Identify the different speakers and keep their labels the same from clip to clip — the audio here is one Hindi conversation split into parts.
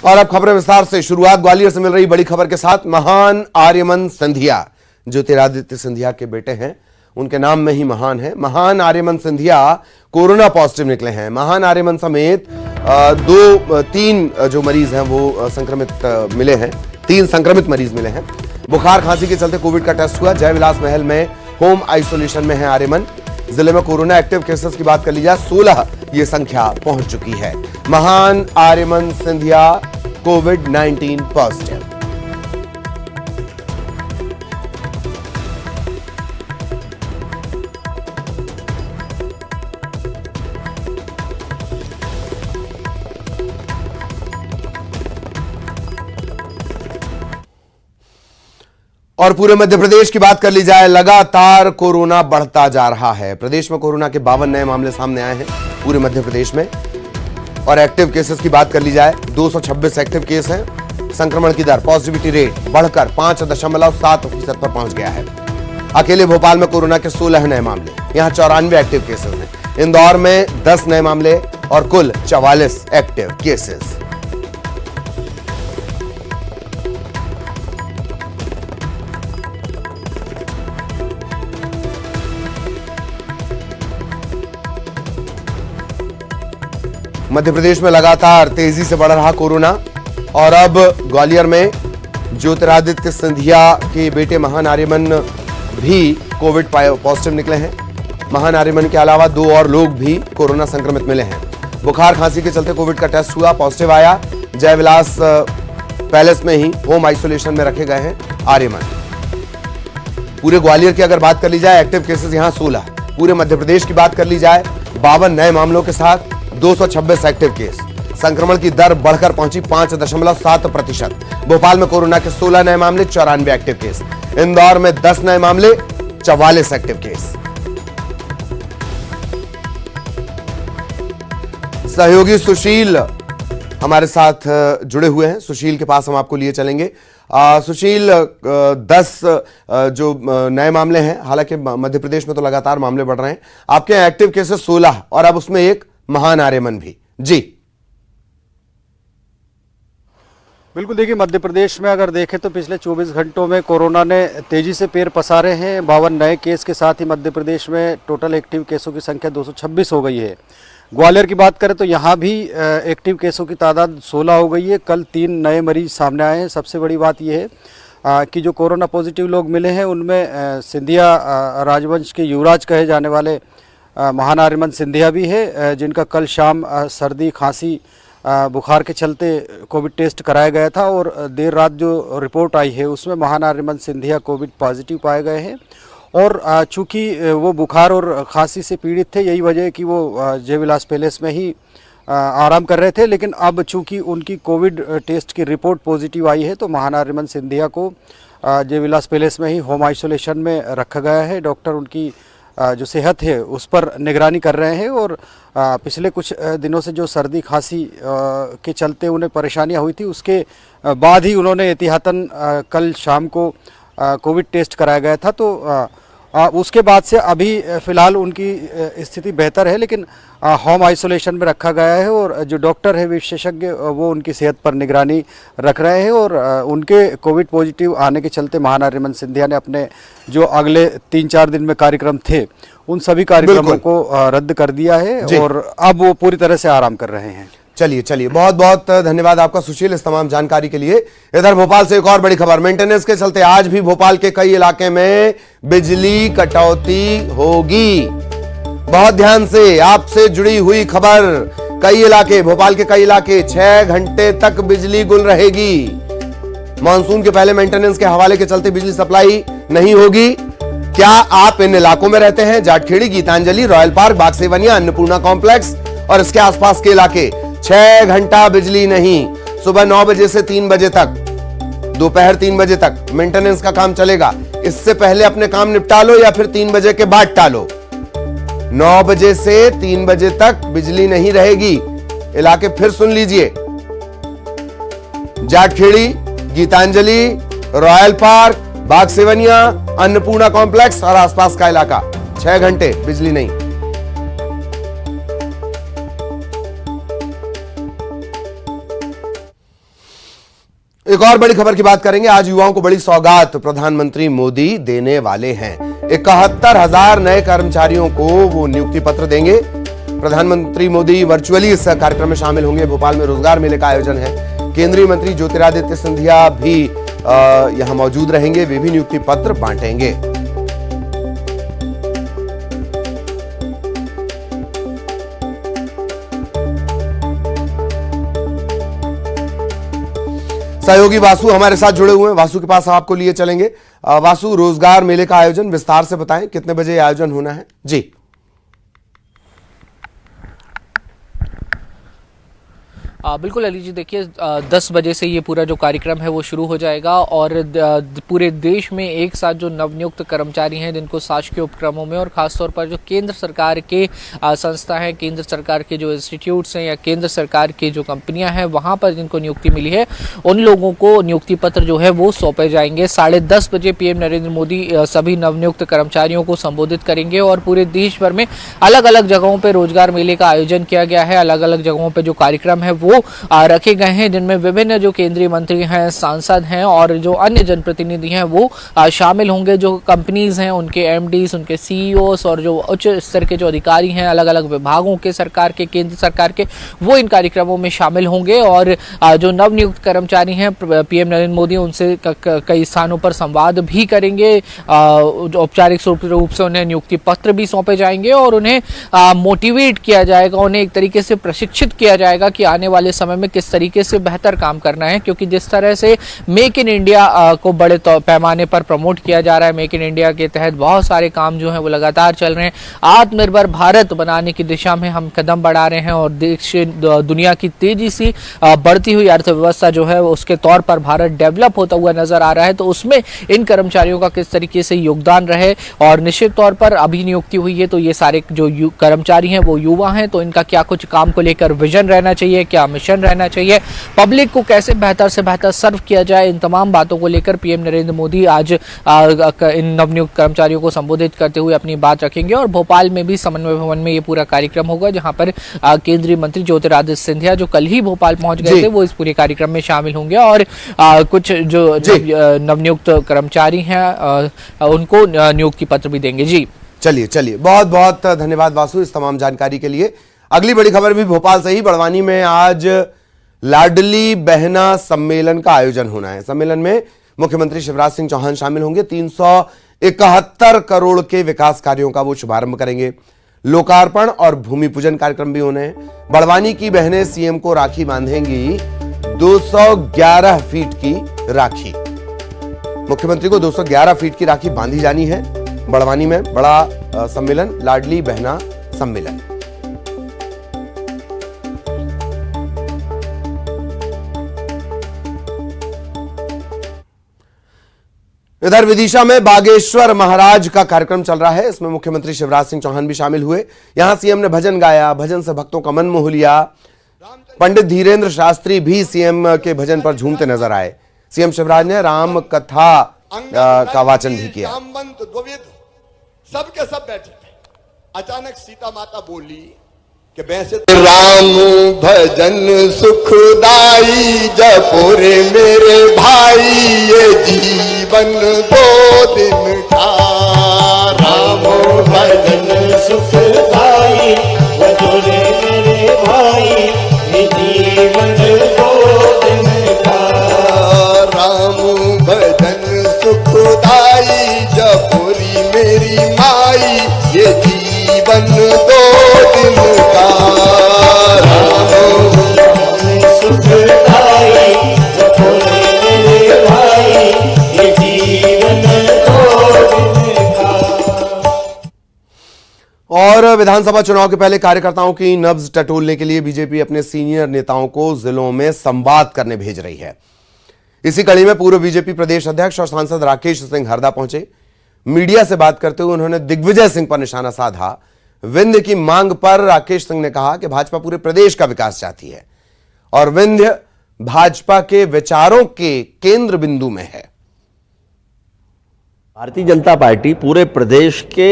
Speaker 1: और अब खबरें विस्तार से। शुरुआत ग्वालियर से मिल रही बड़ी खबर के साथ। महान आर्यमन सिंधिया ज्योतिरादित्य सिंधिया के बेटे हैं, उनके नाम में ही महान है। महान आर्यमन सिंधिया कोरोना पॉजिटिव निकले हैं। महान आर्यमन समेत तीन जो मरीज हैं वो संक्रमित मिले हैं। 3 संक्रमित मरीज मिले हैं। बुखार खांसी के चलते कोविड का टेस्ट हुआ। जय विलास महल में होम आइसोलेशन में है आर्यमन। जिले में कोरोना एक्टिव केसेस की बात कर ली जाए 16 ये संख्या पहुंच चुकी है। महान आर्यमन सिंधिया कोविड-19 पॉजिटिव। और पूरे मध्य प्रदेश की बात कर ली जाए, लगातार कोरोना बढ़ता जा रहा है। प्रदेश में कोरोना के 52 नए मामले सामने आए हैं पूरे मध्य प्रदेश में। और एक्टिव केसेस की बात कर ली जाए 226 एक्टिव केस हैं। संक्रमण की दर, पॉजिटिविटी रेट बढ़कर 5.7% पर पहुंच गया है। अकेले भोपाल में कोरोना के 16 नए मामले, यहां 94 एक्टिव केसेस हैं। इंदौर में 10 नए मामले और कुल 44 एक्टिव केसेस। मध्य प्रदेश में लगातार तेजी से बढ़ रहा कोरोना। और अब ग्वालियर में ज्योतिरादित्य सिंधिया के बेटे महान आर्यमन भी कोविड पॉजिटिव निकले हैं। महान आर्यमन के अलावा 2 और लोग भी कोरोना संक्रमित मिले हैं। बुखार खांसी के चलते कोविड का टेस्ट हुआ, पॉजिटिव आया। जय विलास पैलेस में ही होम आइसोलेशन में रखे गए हैं आर्यमन। पूरे ग्वालियर की अगर बात कर ली जाए, एक्टिव केसेस यहां 16। पूरे मध्य प्रदेश की बात कर ली जाए 52 नए मामलों के साथ 226 एक्टिव केस। संक्रमण की दर बढ़कर पहुंची 5.7%। भोपाल में कोरोना के 16 नए मामले, 94 एक्टिव केस। इंदौर में 10 नए मामले, 44 एक्टिव केस। सहयोगी सुशील हमारे साथ जुड़े हुए हैं। सुशील के पास हम आपको लिए चलेंगे। सुशील, 10 जो नए मामले हैं, हालांकि मध्य प्रदेश में तो लगातार मामले बढ़ रहे हैं। आपके एक्टिव केसेस 16 और अब उसमें एक महान आर्यमन भी। जी
Speaker 2: बिल्कुल, देखिए मध्य प्रदेश में अगर देखें तो पिछले 24 घंटों में कोरोना ने तेजी से पैर पसारे हैं। 52 नए केस के साथ ही मध्य प्रदेश में टोटल एक्टिव केसों की संख्या 226 हो गई है। ग्वालियर की बात करें तो यहाँ भी एक्टिव केसों की तादाद 16 हो गई है। कल 3 नए मरीज सामने आए हैं। सबसे बड़ी बात यह है कि जो कोरोना पॉजिटिव लोग मिले हैं उनमें सिंधिया राजवंश के युवराज कहे जाने वाले महान आर्यमन सिंधिया भी है, जिनका कल शाम सर्दी खांसी बुखार के चलते कोविड टेस्ट कराया गया था। और देर रात जो रिपोर्ट आई है उसमें महान आर्यमन सिंधिया कोविड पॉजिटिव पाए गए हैं। और चूँकि वो बुखार और खांसी से पीड़ित थे, यही वजह है कि वो जय विलास पैलेस में ही आराम कर रहे थे। लेकिन अब चूँकि उनकी कोविड टेस्ट की रिपोर्ट पॉजिटिव आई है तो महान आर्यमन सिंधिया को जय विलास पैलेस में ही होम आइसोलेशन में रखा गया है। डॉक्टर उनकी जो सेहत है उस पर निगरानी कर रहे हैं। और पिछले कुछ दिनों से जो सर्दी खांसी के चलते उन्हें परेशानियां हुई थी, उसके बाद ही उन्होंने एहतियातन कल शाम को कोविड टेस्ट कराया गया था। तो उसके बाद से अभी फ़िलहाल उनकी स्थिति बेहतर है, लेकिन होम आइसोलेशन में रखा गया है। और जो डॉक्टर है विशेषज्ञ वो उनकी सेहत पर निगरानी रख रहे हैं। और उनके कोविड पॉजिटिव आने के चलते महान आर्यमन सिंधिया ने अपने जो अगले 3-4 दिन में कार्यक्रम थे उन सभी कार्यक्रमों को रद्द कर दिया है और अब वो पूरी तरह से आराम कर रहे हैं।
Speaker 1: चलिए, बहुत बहुत धन्यवाद आपका सुशील इस तमाम जानकारी के लिए। इधर भोपाल से एक और बड़ी खबर। मेंटेनेंस के चलते आज भी भोपाल के कई इलाके में बिजली कटौती होगी। बहुत ध्यान से आपसे जुड़ी हुई खबर। कई इलाके, भोपाल के कई इलाके 6 घंटे तक बिजली गुल रहेगी। मानसून के पहले मेंटेनेंस के हवाले के चलते बिजली सप्लाई नहीं होगी। क्या आप इन इलाकों में रहते हैं? Jatkhedi, Geetanjali, royal park, Bagsevaniya, Annapurna complex और इसके आसपास के इलाके 6 घंटा बिजली नहीं। सुबह 9 बजे से 3 बजे तक, दोपहर 3 बजे तक मेंटेनेंस का काम चलेगा। इससे पहले अपने काम निपटा लो या फिर 3 बजे के बाद टालो। 9 बजे से 3 बजे तक बिजली नहीं रहेगी। इलाके फिर सुन लीजिए, Jatkhedi, Geetanjali, royal park, Bagsevaniya, Annapurna complex और आसपास का इलाका 6 घंटे बिजली नहीं। एक और बड़ी खबर की बात करेंगे। आज युवाओं को बड़ी सौगात प्रधानमंत्री मोदी देने वाले हैं। 71,000 नए कर्मचारियों को वो नियुक्ति पत्र देंगे। प्रधानमंत्री मोदी वर्चुअली इस कार्यक्रम में शामिल होंगे। भोपाल में रोजगार मेले का आयोजन है। केंद्रीय मंत्री ज्योतिरादित्य सिंधिया भी यहां मौजूद रहेंगे। वे भी नियुक्ति पत्र बांटेंगे। सहयोगी वासु हमारे साथ जुड़े हुए हैं। वासु के पास आपको लिए चलेंगे। वासु, रोजगार मेले का आयोजन विस्तार से बताएं, कितने बजे आयोजन होना है? जी
Speaker 3: बिल्कुल अली जी, देखिए 10 बजे से ये पूरा जो कार्यक्रम है वो शुरू हो जाएगा और पूरे देश में एक साथ जो नवनियुक्त कर्मचारी हैं जिनको शासकीय उपक्रमों में और खासतौर पर जो केंद्र सरकार के संस्था हैं, केंद्र सरकार के जो इंस्टीट्यूट्स हैं या केंद्र सरकार की जो कंपनियां हैं वहां पर जिनको नियुक्ति मिली है उन लोगों को नियुक्ति पत्र जो है वो सौंपे जाएंगे। 10:30 बजे पीएम नरेंद्र मोदी सभी नवनियुक्त कर्मचारियों को संबोधित करेंगे और पूरे देश भर में अलग अलग जगहों पर रोजगार मेले का आयोजन किया गया है। अलग अलग जगहों पर जो कार्यक्रम है वो रखे गए हैं जिनमें विभिन्न जो केंद्रीय मंत्री हैं, सांसद हैं और जो अन्य जनप्रतिनिधि हैं वो शामिल होंगे। जो कंपनीज हैं उनके एमडीज, उनके सीईओस और जो उच्च स्तर के जो अधिकारी हैं अलग अलग विभागों के, सरकार के, केंद्र सरकार के, वो इन कार्यक्रमों में शामिल होंगे। और जो नवनियुक्त कर्मचारी हैं पीएम नरेंद्र मोदी उनसे कई स्थानों पर संवाद भी करेंगे। औपचारिक रूप से उन्हें नियुक्ति पत्र भी सौंपे जाएंगे और उन्हें मोटिवेट किया जाएगा, उन्हें एक तरीके से प्रशिक्षित किया जाएगा कि आने वाले समय में किस तरीके से बेहतर काम करना है। क्योंकि जिस तरह से मेक इन इंडिया को बड़े पैमाने पर प्रमोट किया जा रहा है, मेक इन इंडिया के तहत बहुत सारे काम जो हैं वो लगातार चल रहे हैं। आत्मनिर्भर भारत बनाने की दिशा में हम कदम बढ़ा रहे हैं और देश दुनिया की तेजी से बढ़ती हुई अर्थव्यवस्था जो है उसके तौर पर भारत डेवलप होता हुआ नजर आ रहा है। तो उसमें इन कर्मचारियों का किस तरीके से योगदान रहे और निश्चित तौर पर अभी नियुक्ति हुई है तो ये सारे जो कर्मचारी हैं वो युवा हैं, तो इनका क्या कुछ काम को लेकर विजन रहना चाहिए, क्या मिशन रहना चाहिए, पब्लिक को कैसे बेहतर से बेहतर सर्व किया जाए, इन तमाम बातों को लेकर पीएम नरेंद्र मोदी आज इन नवनियुक्त कर्मचारियों को संबोधित करते हुए अपनी बात रखेंगे। और भोपाल में भी समन्वय भवन में ये पूरा कार्यक्रम होगा जहां पर केंद्रीय मंत्री ज्योतिरादित्य सिंधिया जो कल ही भोपाल पहुंच गए थे वो इस पूरे कार्यक्रम में शामिल होंगे और कुछ जो नवनियुक्त कर्मचारी हैं उनको नियुक्ति पत्र भी देंगे। जी
Speaker 1: चलिए, बहुत बहुत धन्यवाद वासु इस तमाम जानकारी के लिए। अगली बड़ी खबर भी भोपाल से ही। बड़वानी में आज लाडली बहना सम्मेलन का आयोजन होना है। सम्मेलन में मुख्यमंत्री शिवराज सिंह चौहान शामिल होंगे। 371 करोड़ के विकास कार्यों का वो शुभारंभ करेंगे। लोकार्पण और भूमि पूजन कार्यक्रम भी होने हैं। बड़वानी की बहनें सीएम को राखी बांधेंगी 211 फीट की राखी। मुख्यमंत्री को 211 फीट की राखी बांधी जानी है। बड़वानी में बड़ा सम्मेलन, लाडली बहना सम्मेलन। इधर विदिशा में बागेश्वर महाराज का कार्यक्रम चल रहा है। इसमें मुख्यमंत्री शिवराज सिंह चौहान भी शामिल हुए। यहां सीएम ने भजन गाया, भजन से भक्तों का मन मोह लिया। पंडित धीरेन्द्र शास्त्री भी सीएम के भजन पर झूमते नजर आए। सीएम शिवराज ने राम कथा का वाचन भी किया।
Speaker 4: सबके सब बैठे थे। अचानक सीता माता बोली कि वैसे राम भजन सुखदाई जपो रे मेरे भाई ये जीवन 2 दिन का। राम भजन सुखदाई जपो रे मेरे भाई ये जीवन 2 दिन का। राम भजन सुखदाई जपो रे मेरी माई ये जीवन 2 दिन का। राम सुखदाई जपो रे मेरे भाई ये जीवन 2 दिन का।
Speaker 1: और विधानसभा चुनाव के पहले कार्यकर्ताओं की नब्ज टटोलने के लिए बीजेपी अपने सीनियर नेताओं को जिलों में संवाद करने भेज रही है। इसी कड़ी में पूर्व बीजेपी प्रदेश अध्यक्ष और सांसद राकेश सिंह हरदा पहुंचे। मीडिया से बात करते हुए उन्होंने दिग्विजय सिंह पर निशाना साधा। विंध्य की मांग पर राकेश सिंह ने कहा कि भाजपा पूरे प्रदेश का विकास चाहती है और विंध्य भाजपा के विचारों के केंद्र बिंदु में है।
Speaker 5: भारतीय जनता पार्टी पूरे प्रदेश के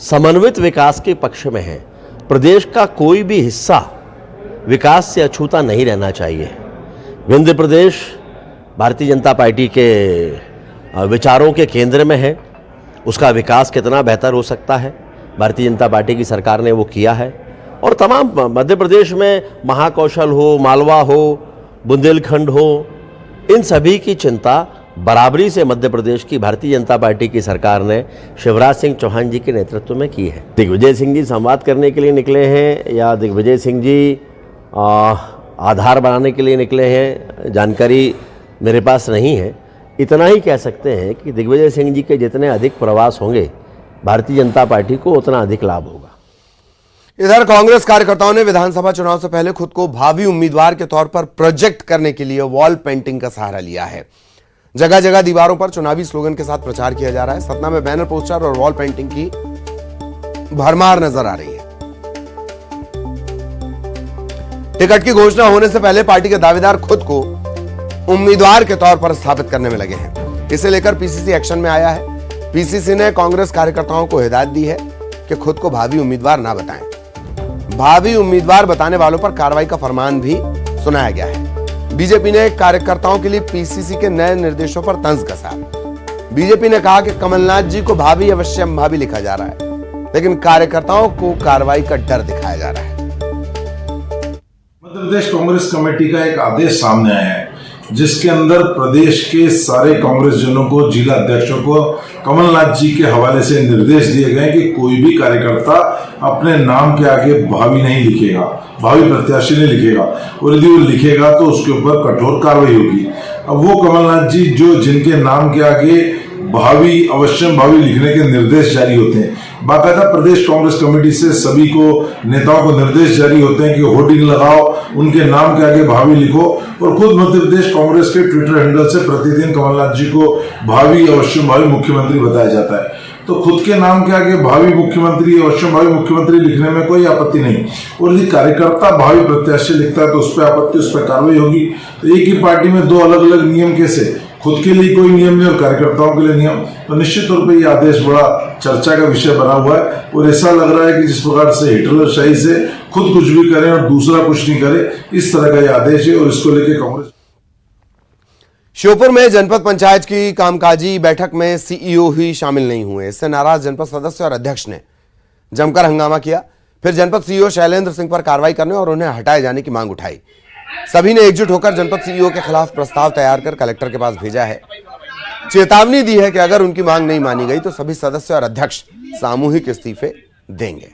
Speaker 5: समन्वित विकास के पक्ष में है। प्रदेश का कोई भी हिस्सा विकास से अछूता नहीं रहना चाहिए। विंध्य प्रदेश भारतीय जनता पार्टी के विचारों के केंद्र में है। उसका विकास कितना बेहतर हो सकता है, भारतीय जनता पार्टी की सरकार ने वो किया है। और तमाम मध्य प्रदेश में महाकौशल हो, मालवा हो, बुंदेलखंड हो, इन सभी की चिंता बराबरी से मध्य प्रदेश की भारतीय जनता पार्टी की सरकार ने शिवराज सिंह चौहान जी के नेतृत्व में की है। दिग्विजय सिंह जी संवाद करने के लिए निकले हैं या दिग्विजय सिंह जी आधार बनाने के लिए निकले हैं, जानकारी मेरे पास नहीं है। इतना ही कह सकते हैं कि दिग्विजय सिंह जी के जितने अधिक प्रवास होंगे भारतीय जनता पार्टी को उतना अधिक लाभ होगा।
Speaker 1: इधर कांग्रेस कार्यकर्ताओं ने विधानसभा चुनाव से पहले खुद को भावी उम्मीदवार के तौर पर प्रोजेक्ट करने के लिए वॉल पेंटिंग का सहारा लिया है। जगह जगह दीवारों पर चुनावी स्लोगन के साथ प्रचार किया जा रहा है। सतना में बैनर, पोस्टर और वॉल पेंटिंग की भरमार नजर आ रही है। टिकट की घोषणा होने से पहले पार्टी के दावेदार खुद को उम्मीदवार के तौर पर स्थापित करने में लगे हैं। इसे लेकर पीसीसी एक्शन में आया है। पीसीसी ने कांग्रेस कार्यकर्ताओं को हिदायत दी है कि खुद को भावी उम्मीदवार ना बताएं। भावी उम्मीदवार बताने वालों पर कार्रवाई का फरमान भी सुनाया गया है। बीजेपी ने कार्यकर्ताओं के लिए पीसीसी के नए निर्देशों पर तंज कसा। बीजेपी ने कहा कि कमलनाथ जी को भावी अवश्यम भावी लिखा जा रहा है, लेकिन कार्यकर्ताओं को कार्रवाई का डर दिखाया जा रहा है।
Speaker 6: मध्य प्रदेश कांग्रेस कमेटी का एक आदेश सामने आया है, जिसके अंदर प्रदेश के सारे कांग्रेस जनों को, जिला अध्यक्षों को कमलनाथ जी के हवाले से निर्देश दिए गए कि कोई भी कार्यकर्ता अपने नाम के आगे भावी नहीं लिखेगा, भावी प्रत्याशी नहीं लिखेगा, और यदि वो लिखेगा तो उसके ऊपर कठोर कार्रवाई होगी। अब वो कमलनाथ जी जो जिनके नाम के आगे भावी, अवश्यम भावी लिखने के निर्देश जारी होते हैं, बाकायदा प्रदेश कांग्रेस कमेटी से सभी को, नेताओं को निर्देश जारी होते हैं कि होर्डिंग लगाओ, उनके नाम के आगे भावी लिखो। और खुद मध्य प्रदेश कांग्रेस के ट्विटर हैंडल से प्रतिदिन कमलनाथ जी को भावी, अवश्यम भावी मुख्यमंत्री बताया जाता है। तो खुद के नाम के आगे भावी मुख्यमंत्री, अवश्यम भावी मुख्यमंत्री लिखने में कोई आपत्ति नहीं, और यदि कार्यकर्ता भावी प्रत्याशी लिखता है तो उस पर आपत्ति, उस पर कार्रवाई होगी। तो एक ही पार्टी में दो अलग अलग नियम कैसे? खुद के लिए कोई नियम नहीं और कार्यकर्ताओं के लिए नियम। तो निश्चित तौर पे ये आदेश बड़ा चर्चा का विषय बना हुआ है, और ऐसा लग रहा है कि जिस प्रकार से हिटलरशाही से खुद कुछ भी करें और दूसरा कुछ नहीं करे, इस तरह का ये आदेश है। और इसको लेकर कांग्रेस
Speaker 1: श्योपुर में जनपद पंचायत की कामकाजी बैठक में सीईओ ही शामिल नहीं हुए। इससे नाराज जनपद सदस्य और अध्यक्ष ने जमकर हंगामा किया। फिर जनपद सीईओ शैलेंद्र सिंह पर कार्रवाई करने और उन्हें हटाए जाने की मांग उठाई। सभी ने एकजुट होकर जनपद सीईओ के खिलाफ प्रस्ताव तैयार कर कलेक्टर के पास भेजा है। चेतावनी दी है कि अगर उनकी मांग नहीं मानी गई तो सभी सदस्य और अध्यक्ष सामूहिक इस्तीफे देंगे।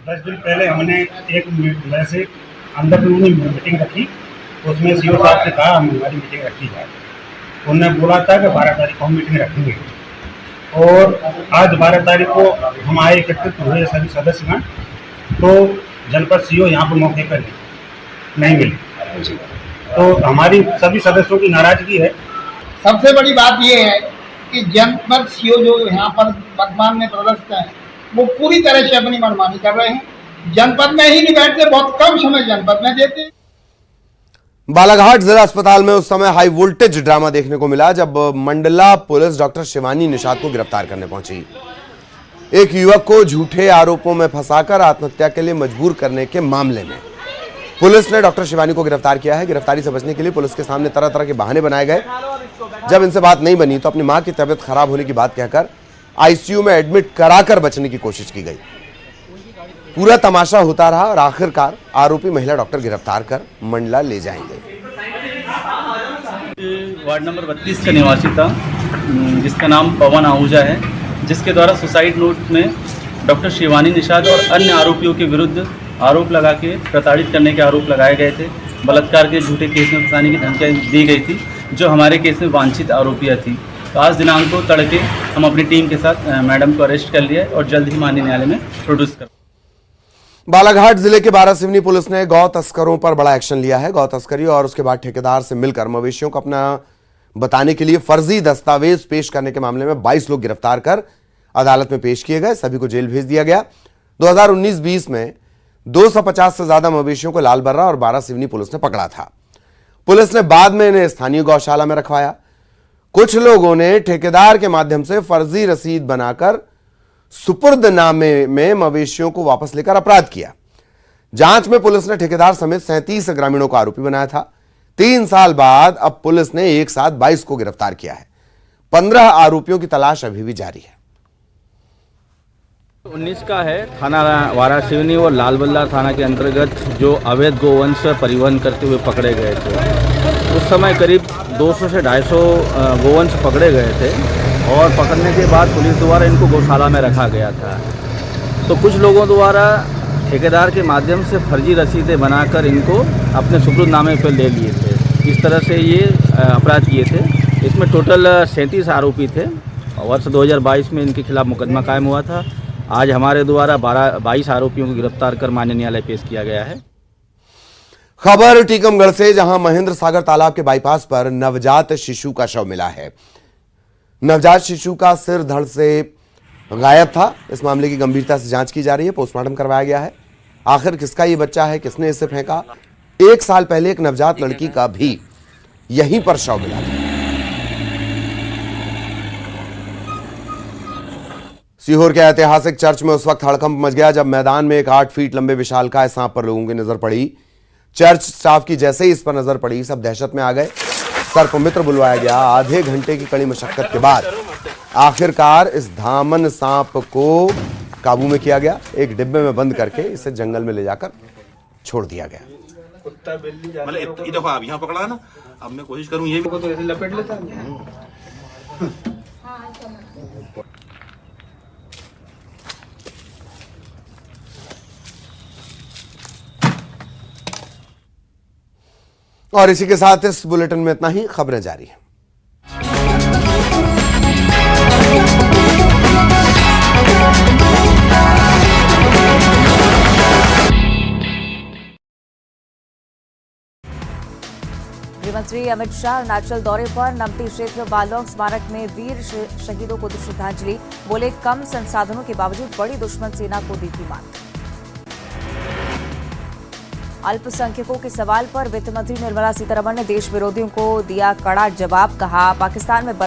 Speaker 7: 10 दिन पहले हमने एक वैसे अंदर मीटिंग रखी, उसमें सीईओ साहब से कहा हम हमारी मीटिंग रखी जाए। उन्होंने बोला था कि 12 तारीख को हम मीटिंग रखेंगे, और आज 12 तारीख को हम आए, एकत्रित हुए सभी सदस्यगण, तो जनपद सीईओ यहाँ पर मौके पर नहीं मिले। तो हमारी सभी सदस्यों की नाराजगी है।
Speaker 8: सबसे बड़ी बात यह है कि जनपद सीईओ जो यहाँ पर वर्तमान में प्रदर्शित है, वो पूरी तरह से अपनी मनमानी कर रहे हैं। जनपद में ही नहीं बैठते, बहुत कम समय जनपद में देते।
Speaker 1: बालाघाट जिला अस्पताल में उस समय हाई वोल्टेज ड्रामा देखने को मिला जब मंडला पुलिस डॉक्टर शिवानी निषाद को गिरफ्तार करने पहुंची। एक युवक को झूठे आरोपों में फंसाकर आत्महत्या के लिए मजबूर करने के मामले में पुलिस ने डॉक्टर शिवानी को गिरफ्तार किया है। गिरफ्तारी से बचने के लिए पुलिस के सामने तरह तरह के बहाने बनाए गए। जब इनसे बात नहीं बनी तो अपनी मां की तबीयत खराब होने की बात कहकर आईसीयू में एडमिट कराकर बचने की कोशिश की गई। पूरा तमाशा होता रहा और आखिरकार आरोपी महिला डॉक्टर गिरफ्तार कर मंडला ले जाएंगे।
Speaker 9: वार्ड नंबर 32 का निवासी था, जिसका नाम पवन आहूजा है, जिसके द्वारा सुसाइड नोट में डॉक्टर शिवानी निषाद और अन्य आरोपियों के विरुद्ध आरोप लगा के प्रताड़ित करने के आरोप लगाए गए थे। बलात्कार के झूठे केस में फंसाने की धमकियाँ दी गई थी, जो हमारे केस में वांछित आरोपियाँ थी। तो आज दिनांक को तड़के हम अपनी टीम के साथ मैडम को अरेस्ट कर लिया और जल्द ही माननीय न्यायालय में प्रोड्यूस कर।
Speaker 1: बालाघाट जिले के बारासिवनी पुलिस ने गौ तस्करों पर बड़ा एक्शन लिया है। गौ तस्करी और उसके बाद ठेकेदार से मिलकर मवेशियों को अपना बताने के लिए फर्जी दस्तावेज पेश करने के मामले में 22 लोग गिरफ्तार कर अदालत में पेश किए गए। सभी को जेल भेज दिया गया। 2019-20 में 250 से ज्यादा मवेशियों को लालबर्रा और बारासिवनी पुलिस ने पकड़ा था। पुलिस ने बाद में इन्हें स्थानीय गौशाला में रखवाया। कुछ लोगों ने ठेकेदार के माध्यम से फर्जी रसीद बनाकर सुपुर्दनामे में मवेशियों को वापस लेकर अपराध किया। जांच में पुलिस ने ठेकेदार समेत 37 ग्रामीणों को आरोपी बनाया था। 3 साल बाद अब पुलिस ने एक साथ 22 को गिरफ्तार किया है। 15 आरोपियों की तलाश अभी भी जारी है।
Speaker 10: 19 का है, थाना वारासिवनी और लाल बल्लार थाना के अंतर्गत जो अवैध गोवंश परिवहन करते हुए पकड़े गए थे। उस समय करीब 200 से 250 गोवंश पकड़े गए थे और पकड़ने के बाद पुलिस द्वारा इनको गौशाला में रखा गया था। तो कुछ लोगों द्वारा ठेकेदार के माध्यम से फर्जी रसीदें बनाकर इनको अपने सुपुर्दनामे पर ले लिए थे। इस तरह से ये अपराध किए थे। इसमें टोटल 37 आरोपी थे। वर्ष 2022 में इनके खिलाफ मुकदमा कायम हुआ था। आज हमारे द्वारा 22 आरोपियों को गिरफ्तार कर माननीय न्यायालय पेश किया गया है।
Speaker 1: खबर टीकमगढ़ से, जहां महेंद्र सागर तालाब के बाईपास पर नवजात शिशु का शव मिला है। नवजात शिशु का सिर धड़ से गायब था। इस मामले की गंभीरता से जांच की जा रही है। पोस्टमार्टम करवाया गया है। आखिर किसका ये बच्चा है, किसने इसे फेंका? 1 साल पहले एक नवजात लड़की का भी यहीं पर शव मिला था। सीहोर के ऐतिहासिक चर्च में उस वक्त हड़कंप मच गया जब मैदान में एक 8 फीट लंबे विशालकाय सांप पर लोगों की नजर पड़ी। चर्च स्टाफ की जैसे ही इस पर नजर पड़ी, सब दहशत में आ गए। सर्प मित्र बुलवाया गया। आधे घंटे की कड़ी मशक्कत के बाद आखिरकार इस धामन सांप को काबू में किया गया। एक डिब्बे में बंद करके इसे जंगल में ले जाकर छोड़ दिया गया।
Speaker 11: मतलब ये देखो, आप यहाँ पकड़ा है ना, अब मैं कोशिश करूँ ये भी तो ऐसे लपेट लेता है।
Speaker 1: और इसी के साथ इस बुलेटिन में इतना ही। खबरें जारी हैं।
Speaker 12: गृहमंत्री अमित शाह अरुणाचल दौरे पर नमती क्षेत्र बालोंग स्मारक में वीर शहीदों को दी श्रद्धांजलि। बोले, कम संसाधनों के बावजूद बड़ी दुश्मन सेना को दी थी मात। अल्पसंख्यकों के सवाल पर वित्त मंत्री निर्मला सीतारमण ने देश विरोधियों को दिया कड़ा जवाब। कहा, पाकिस्तान में